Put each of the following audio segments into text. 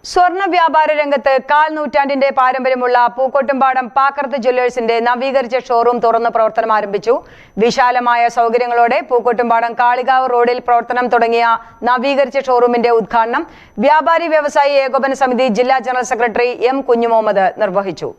സ്വർണ്ണ വ്യാപാര രംഗത്ത് കാൽ നൂറ്റാണ്ടിന്റെ പാരമ്പര്യമുള്ള പൂക്കോട്ടുംപാടം പാക്കർത്ത് ജ്വല്ലേഴ്സിന്റെ നവീകരിച്ച ഷോറൂം തുറന്ന് പ്രവർത്തനം ആരംഭിച്ചു. വിശാലമായ സൗകര്യങ്ങളോടെ പൂക്കോട്ടുംപാടം കാളികാവ് റോഡിൽ പ്രവർത്തനം തുടങ്ങിയ നവീകരിച്ച ഷോറൂമിന്റെ ഉദ്ഘാടനം വ്യാപാരി വ്യവസായി ഏകോപന സമിതി ജില്ലാ ജനറൽ സെക്രട്ടറി എം കുഞ്ഞുമുഹമ്മദ് നിർവഹിച്ചു.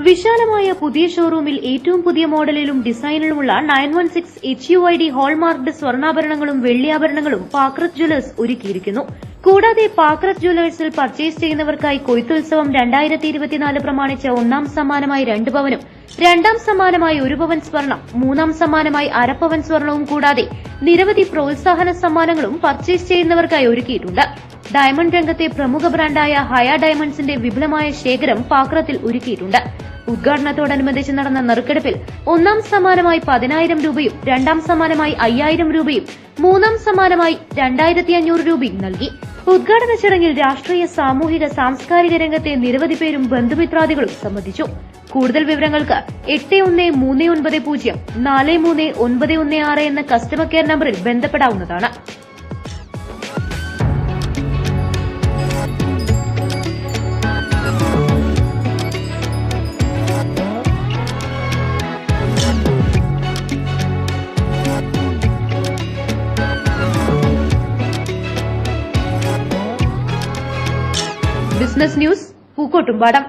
വിശാലമായ പുതിയ ഷോറൂമിൽ ഏറ്റവും പുതിയ മോഡലിലും ഡിസൈനിലുമുള്ള 916 HUID ഹോൾമാർക്ക്ഡ് സ്വർണ്ണാഭരണങ്ങളും വെള്ളിയാഭരണങ്ങളും പാക്രത്ത് ജ്വല്ലേഴ്സ് ഒരുക്കിയിരിക്കുന്നു. കൂടാതെ പാക്രത്ത് ജ്വല്ലേഴ്സിൽ പർച്ചേസ് ചെയ്യുന്നവർക്കായി കൊയ്ത്തുത്സവം 2024 പ്രമാണിച്ച് ഒന്നാം സമ്മാനമായി 2 പവനും, രണ്ടാം സമ്മാനമായി 1 പവൻ സ്വർണം, മൂന്നാം സമ്മാനമായി അരപ്പവൻ സ്വർണവും കൂടാതെ നിരവധി പ്രോത്സാഹന സമ്മാനങ്ങളും പർച്ചേസ് ചെയ്യുന്നവർക്കായി ഒരുക്കിയിട്ടുണ്ട്. ഡയമണ്ട് രംഗത്തെ പ്രമുഖ ബ്രാൻഡായ ഹയ ഡയമണ്ട്സിന്റെ വിപുലമായ ശേഖരം പാക്രത്തിൽ ഒരുക്കിയിട്ടുണ്ട്. ഉദ്ഘാടനത്തോടനുബന്ധിച്ച് നടന്ന നറുക്കെടുപ്പിൽ ഒന്നാം സമ്മാനമായി 10,000 രൂപയും, രണ്ടാം സമ്മാനമായി 5,000 രൂപയും, മൂന്നാം സമ്മാനമായി 2,500 രൂപയും നൽകി. ഉദ്ഘാടന ചടങ്ങിൽ രാഷ്ട്രീയ, സാമൂഹിക, സാംസ്കാരിക രംഗത്തെ നിരവധി പേരും ബന്ധുമിത്രാദികളും സംബന്ധിച്ചു. കൂടുതൽ വിവരങ്ങൾക്ക് 8139 43916 എന്ന കസ്റ്റമർ കെയർ നമ്പറിൽ ബന്ധപ്പെടാവുന്നതാണ്. Business news Pookkottumpadam.